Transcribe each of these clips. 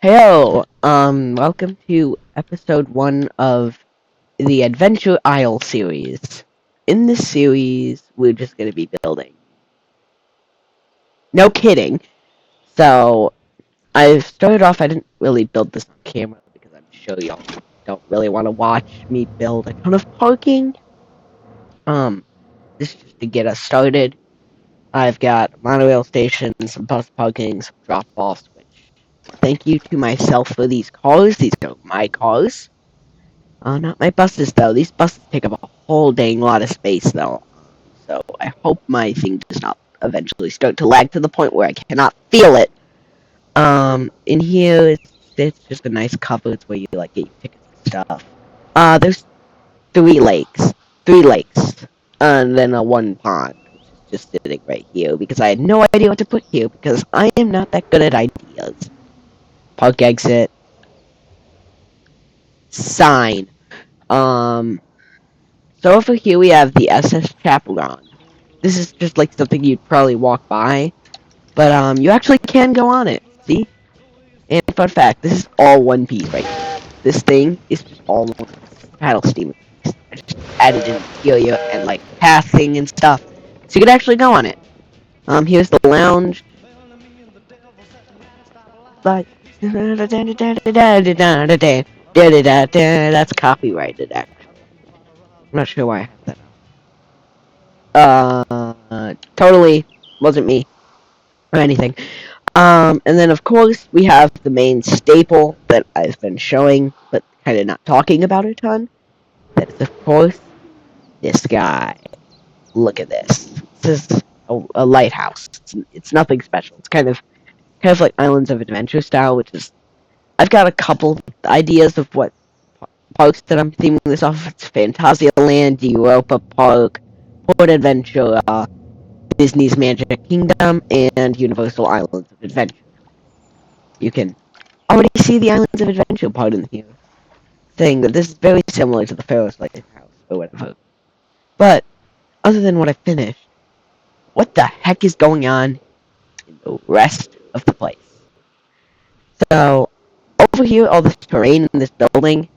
Hello, welcome to episode 1 of the Adventure Isle series. In this series, we're just gonna be building. No kidding. So, I started off, I didn't really build this on camera because I'm sure y'all don't really want to watch me build a ton of parking. This is just to get us started. I've got a monorail station, some bus parking, some drop-offs, which thank you to myself for these cars. These are my cars. Not my buses, though. These buses take up a whole dang lot of space, though. So I hope my thing does not eventually start to lag to the point where I cannot feel it. In here, it's just a nice cupboard where you, like, get your tickets and stuff. There's three lakes. Three lakes. And then one pond, which is just sitting right here, because I had no idea what to put here, because I am not that good at ideas. Park exit. Sign. Um, So over here we have the SS Chaperon. This is just like something you'd probably walk by, but you actually can go on it. See? And fun fact, this is all one piece right here. This thing is just all one paddle steamer piece. I just added in interior and like passing and stuff, so you could actually go on it. Here's the lounge. Like that's copyrighted. Actually, I'm not sure why I have that. Totally wasn't me or anything. And then of course we have the main staple that I've been showing, but kind of not talking about a ton. That is of course this guy. Look at this. This is a lighthouse. It's nothing special. It's kind of like Islands of Adventure style, which is I've got a couple ideas of what parks that I'm theming this off. It's Phantasialand, Europa Park, Port Adventure, Disney's Magic Kingdom, and Universal Islands of Adventure. You can already see the Islands of Adventure part in here, saying that this is very similar to the Ferris Lighthouse or whatever. But, other than what I finished, what the heck is going on in the rest of the place? So, over here, all this terrain in this building,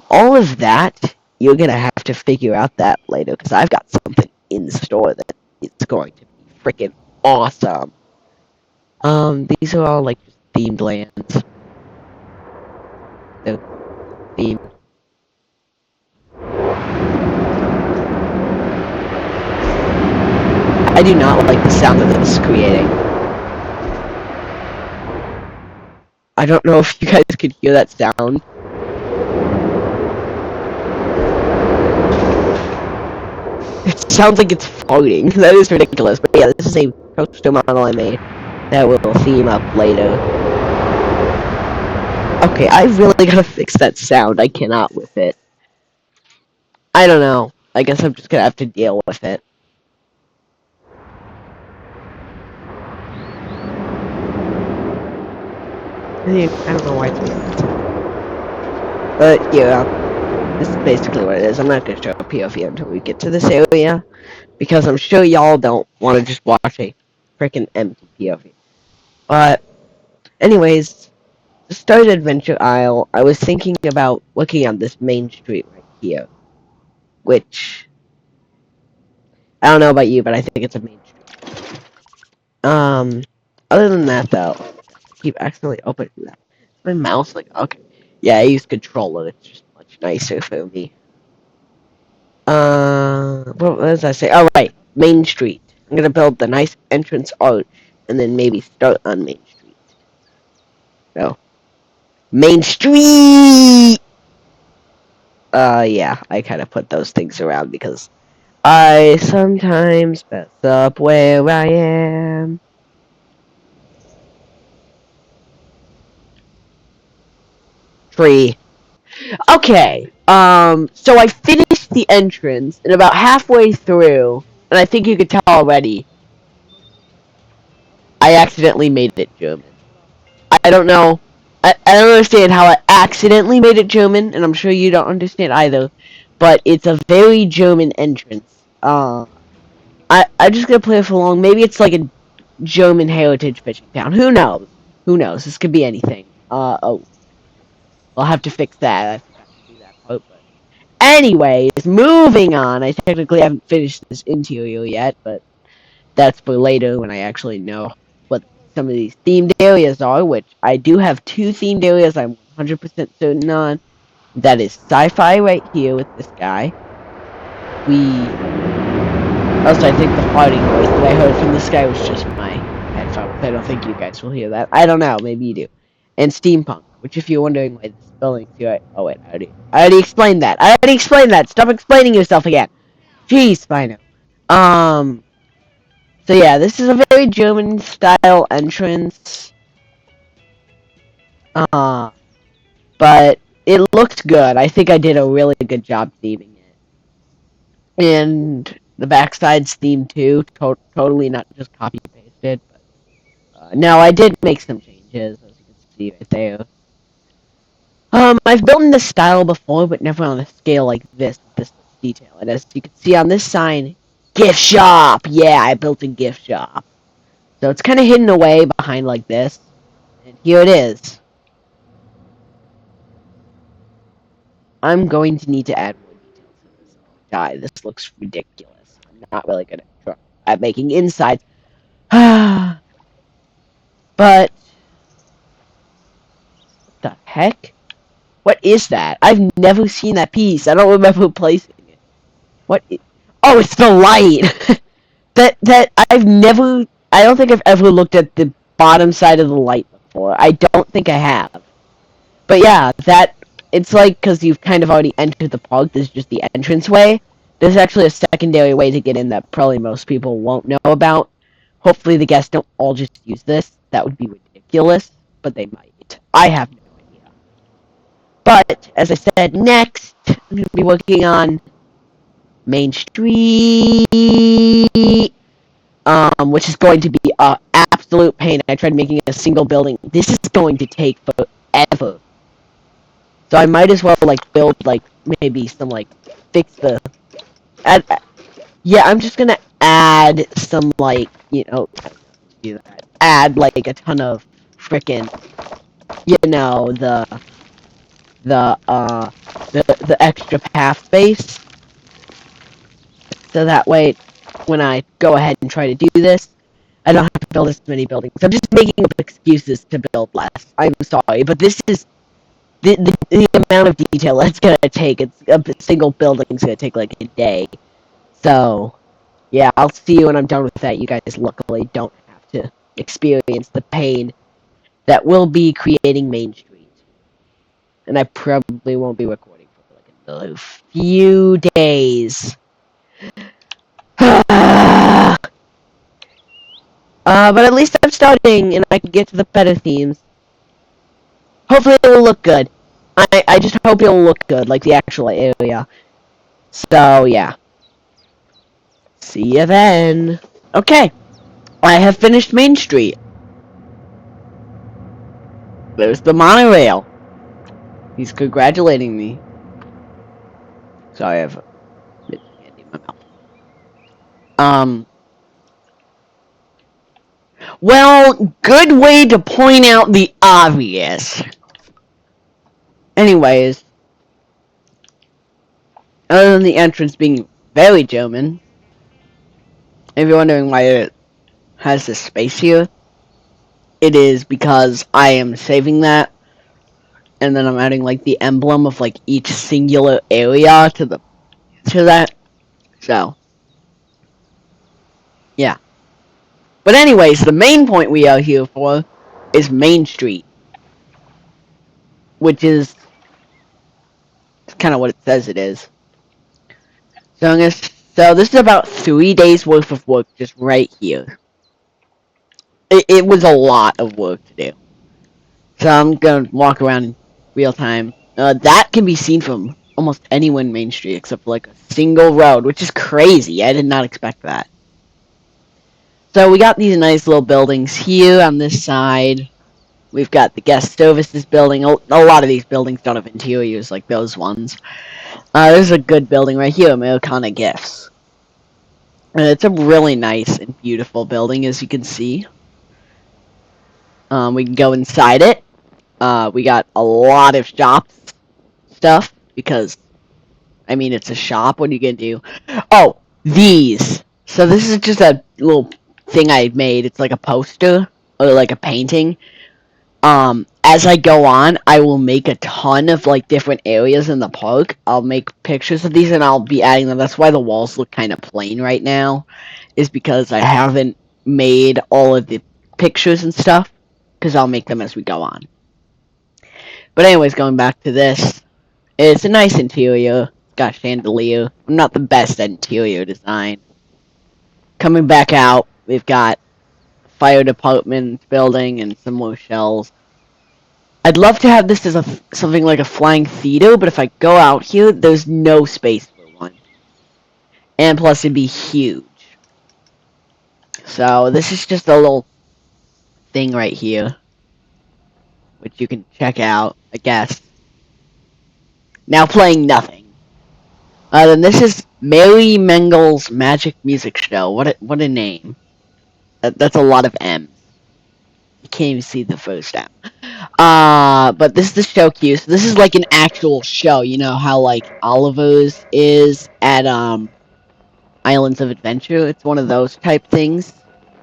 all of that, you're gonna have to figure out that later, because I've got something in store that is going to be freaking awesome. These are all, like, just themed lands. They're themed. I do not like the sound that this is creating. I don't know if you guys could hear that sound. It sounds like it's floating. That is ridiculous. But yeah, this is a coaster model I made that will theme up later. Okay, I really gotta fix that sound. I cannot with it. I don't know. I guess I'm just gonna have to deal with it. I don't know why it's doing this. But yeah, this is basically what it is. I'm not gonna show a POV until we get to this area, because I'm sure y'all don't want to just watch a freaking empty POV. But anyways, to start Adventure Isle, I was thinking about looking at this main street right here, which I don't know about you, but I think it's a main street. Other than that though, I keep accidentally opening that. My mouse, like, okay, yeah, I use controller. It's just much nicer for me. What was I say? Oh right, Main Street. I'm gonna build the nice entrance arch, and then maybe start on Main Street. No, Main Street. Yeah, I kind of put those things around because I sometimes mess up where I am. Tree. Okay. So I finished the entrance, and about halfway through, and I think you could tell already, I accidentally made it German. I don't know. I don't understand how I accidentally made it German, and I'm sure you don't understand either. But it's a very German entrance. I'm just gonna play it for long. Maybe it's like a German heritage fishing town. Who knows? Who knows? This could be anything. Oh, I'll have to fix that. I forgot to do that part, but anyways, moving on. I technically haven't finished this interior yet, but that's for later when I actually know what some of these themed areas are, which I do have two themed areas I'm 100% certain on. That is sci-fi right here with this guy. Also, I think the farting noise that I heard from this guy was just my headphones. I don't think you guys will hear that. I don't know. Maybe you do. And steampunk, which if you're wondering why this spelling's here, oh wait, I already explained that. I already explained that. Stop explaining yourself again. Jeez, Spino. So yeah, this is a very German style entrance. Uh, but it looks good. I think I did a really good job theming it. And the backside's themed too. Totally not just copy pasted. But no, I did make some changes, as you can see right there. I've built in this style before, but never on a scale like this, this detail. And as you can see on this sign, gift shop. Yeah, I built a gift shop. So it's kind of hidden away behind like this. And here it is. I'm going to need to add more details to this. Oh, die. This looks ridiculous. I'm not really good at making insides. But what the heck? What is that? I've never seen that piece. I don't remember placing it. Oh, it's the light. that I've never. I don't think I've ever looked at the bottom side of the light before. I don't think I have. But yeah, that it's like because you've kind of already entered the park. This is just the entranceway. There's actually a secondary way to get in that probably most people won't know about. Hopefully, the guests don't all just use this. That would be ridiculous, but they might. I have no idea. But as I said, next I'm going to be working on Mainstreet, which is going to be a absolute pain. I tried making a single building. This is going to take forever. So I might as well like build like maybe some like fix the yeah, I'm just gonna add some like add like a ton of frickin' the the extra path space. So that way when I go ahead and try to do this, I don't have to build as many buildings. I'm just making excuses to build less. I'm sorry, but this is the amount of detail it's gonna take. It's a single building's gonna take like a day. So yeah, I'll see you when I'm done with that. You guys luckily don't have to experience the pain that will be creating Mainstreet. And I probably won't be recording for like another few days. But at least I'm starting and I can get to the better themes. Hopefully it will look good. I just hope it'll look good, like the actual area. So, yeah. See ya then. Okay. I have finished Mainstreet. There's the monorail. He's congratulating me. Sorry, I have a bit of candy in my mouth. Well, good way to point out the obvious. Anyways, other than the entrance being very German, if you're wondering why it has this space here, it is because I am saving that, and then I'm adding like the emblem of like each singular area to that. So, yeah. But anyways, the main point we are here for is Mainstreet, which is kind of what it says it is. So this is about 3 days worth of work just right here. It was a lot of work to do. So I'm gonna walk around in real time. That can be seen from almost anywhere in Main Street except for like a single road, which is crazy. I did not expect that. So we got these nice little buildings here on this side. We've got the guest services building. A lot of these buildings don't have interiors like those ones. There's a good building right here, Americana Gifts. It's a really nice and beautiful building, as you can see. We can go inside it. We got a lot of shops stuff because, I mean, it's a shop. What are you gonna do? Oh, these. So this is just a little thing I made. It's like a poster or like a painting. As I go on, I will make a ton of like different areas in the park. I'll make pictures of these and I'll be adding them. That's why the walls look kind of plain right now, is because I haven't made all of the pictures and stuff, because I'll make them as we go on. But anyways, going back to this, it's a nice interior. It's got chandelier. I'm not the best at interior design. Coming back out, we've got fire department building and some more shells. I'd love to have this as something like a flying theater, but if I go out here, there's no space for one. And plus, it'd be huge. So this is just a little thing right here, which you can check out, I guess. Now playing nothing. Then this is Mary Mengel's Magic Music Show. What a name. That's a lot of M's. You can't even see the first M. But this is the show queue. So this is like an actual show. You know how like Oliver's is at Islands of Adventure? It's one of those type things.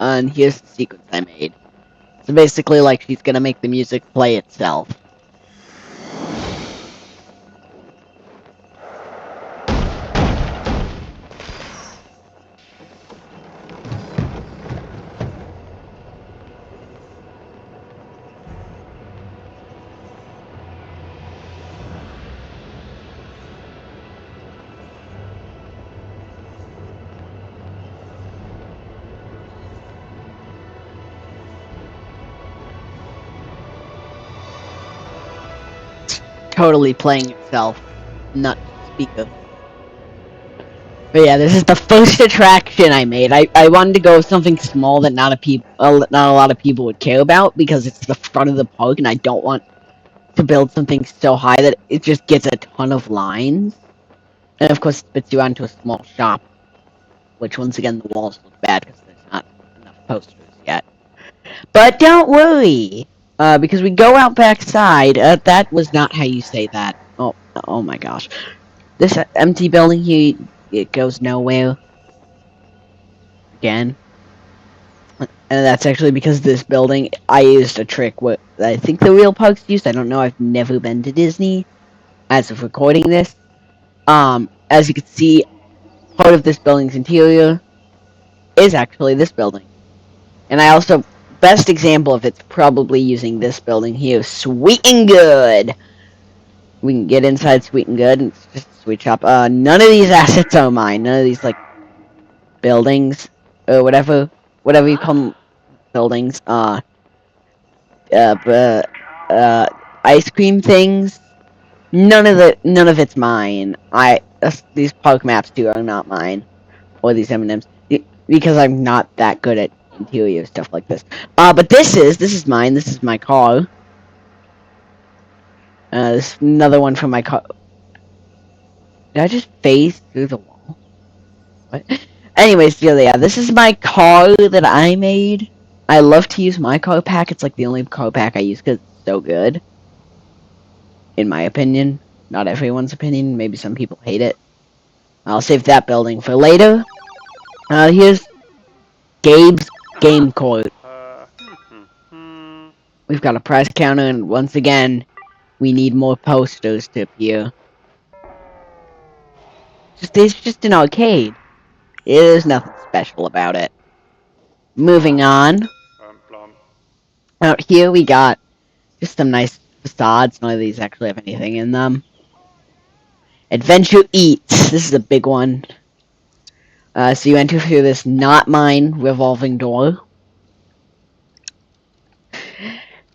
And here's the sequence I made. So basically, like, she's gonna make the music play itself. Totally playing itself, not speaker. But yeah, this is the first attraction I made. I wanted to go with something small that not a lot of people would care about, because it's the front of the park, and I don't want to build something so high that it just gets a ton of lines. And of course, it spits you onto a small shop, which once again the walls look bad because there's not enough posters yet. But don't worry, because we go out backside. That was not how you say that. Oh my gosh. This empty building here, it goes nowhere. Again. And that's actually because this building, I used a trick what I think the real parks used. I don't know, I've never been to Disney as of recording this. As you can see, part of this building's interior is actually this building. And I also, best example of it's probably using this building here, Sweet and Good. We can get inside Sweet and Good, and it's just a sweet shop. None of these assets are mine. None of these, like, buildings, or whatever you call them, buildings. Ice cream things. None of it's mine. These park maps too are not mine, or these M&Ms, because I'm not that good at interior stuff like this. But this is mine. This is my car. This is another one from my car. Did I just phase through the wall? What? Anyways, yeah, this is my car that I made. I love to use my car pack. It's like the only car pack I use because it's so good. In my opinion. Not everyone's opinion. Maybe some people hate it. I'll save that building for later. Here's Gabe's Game Court. We've got a price counter, and once again, we need more posters to appear. It's just an arcade. There's nothing special about it. Moving on. Out here we got just some nice facades. None of these actually have anything in them. Adventure Eats. This is a big one. So you enter through this not mine revolving door.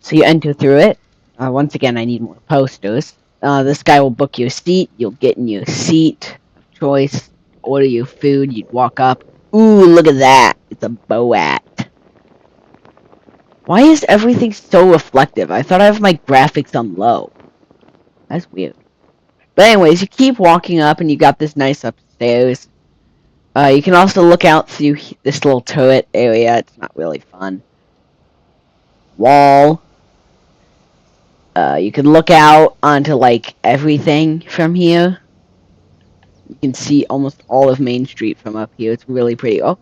So you enter through it. Once again, I need more posters. This guy will book your seat. You'll get in your seat of choice. Order your food. You'd walk up. Ooh, look at that. It's a Boat. Why is everything so reflective? I thought I have my graphics on low. That's weird. But anyways, you keep walking up and you got this nice upstairs. You can also look out through this little turret area. It's not really fun. wall. You can look out onto like everything from here. You can see almost all of Main Street from up here. It's really pretty. Oh,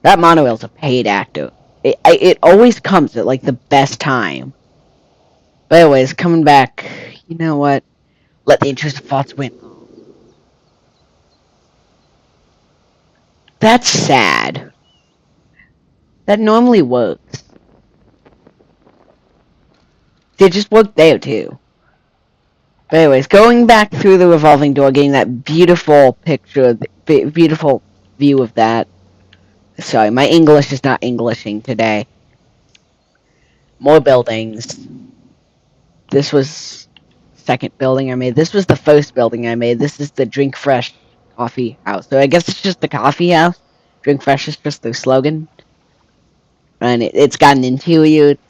that monorail's a paid actor. It always comes at like the best time. But anyways, coming back. You know what? Let the intrusive thoughts win. That's sad. That normally works. They just work there too. But anyways, going back through the revolving door, getting that beautiful picture, beautiful view of that. Sorry, my English is not Englishing today. More buildings. This was second building I made. This was the first building I made. This is the Drink Fresh coffee house. So I guess it's just the coffee house. Drink Fresh is just their slogan. And it's got an interior. It's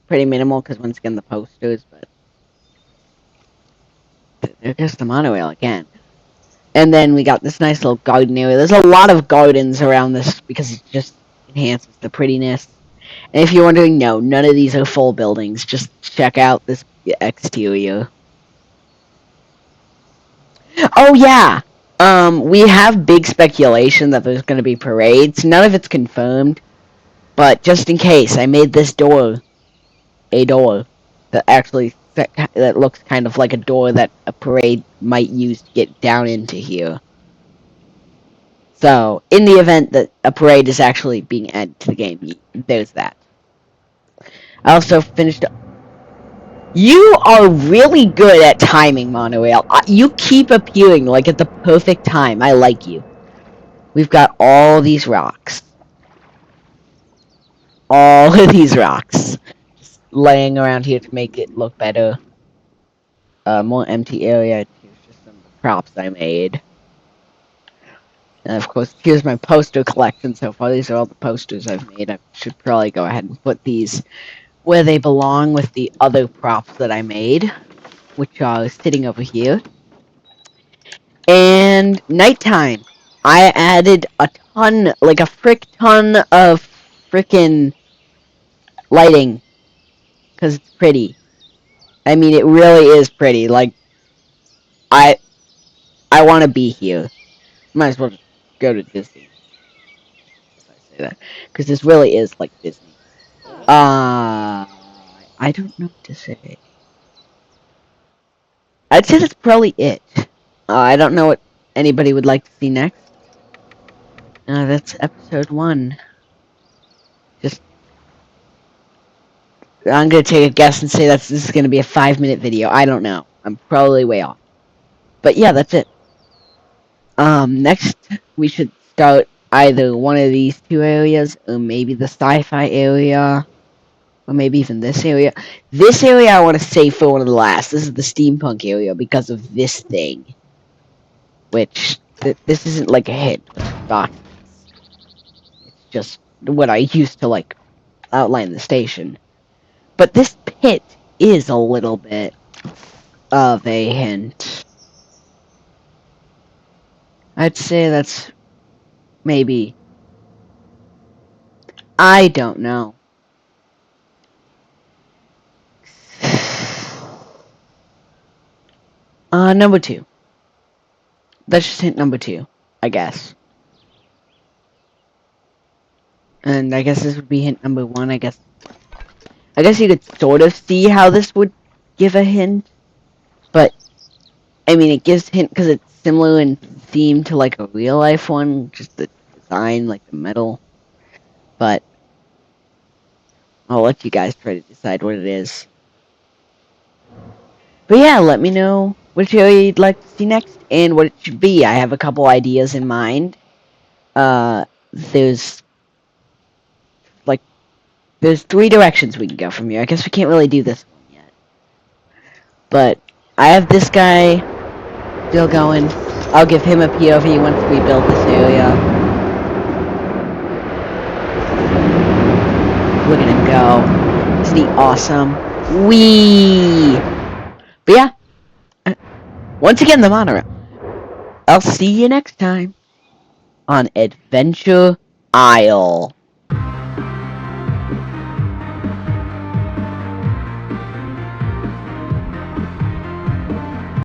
pretty minimal because once again the posters, but there goes the monorail again. And then we got this nice little garden area. There's a lot of gardens around this because it just enhances the prettiness. And if you're wondering, no, none of these are full buildings. Just check out this exterior. Oh yeah, we have big speculation that there's going to be parades. None of it's confirmed, but just in case, I made this door a door that actually that looks kind of like a door that a parade might use to get down into here. So, in the event that a parade is actually being added to the game, there's that. I also finished. You are really good at timing, Monorail. You keep appearing like at the perfect time. I like you. We've got all these rocks. All of these rocks. Just laying around here to make it look better. More empty area. Here's just some props I made. And of course, here's my poster collection so far. These are all the posters I've made. I should probably go ahead and put these where they belong with the other props that I made, which are sitting over here. And nighttime. I added a ton, like a frick ton of frickin' lighting. Because it's pretty. I mean, it really is pretty. Like, I want to be here. Might as well just go to Disney. If I say that. Because this really is like Disney. I don't know what to say. I'd say that's probably it. I don't know what anybody would like to see next. That's episode 1. Just, I'm gonna take a guess and say this is gonna be a 5-minute video. I don't know. I'm probably way off. But yeah, that's it. Next we should start either one of these 2 areas, or maybe the sci-fi area, or maybe even this area. This area I want to save for one of the last. This is the steampunk area because of this thing. Which, this isn't like a hit box. It's just what I used to, like, outline the station. But this pit is a little bit of a hint. I'd say that's maybe... I don't know. Number 2. That's just hint number 2, I guess. And I guess this would be hint number 1, I guess you could sort of see how this would give a hint. But, I mean, it gives hint because it's similar in theme to, like, a real-life one. Just the design, like the metal. But, I'll let you guys try to decide what it is. But yeah, let me know which area you'd like to see next and what it should be. I have a couple ideas in mind. There's 3 directions we can go from here. I guess we can't really do this one yet. But I have this guy still going. I'll give him a POV once we build this area. Look at him go. Isn't he awesome? Whee! But yeah. Once again, the monorail. I'll see you next time on Adventure Isle.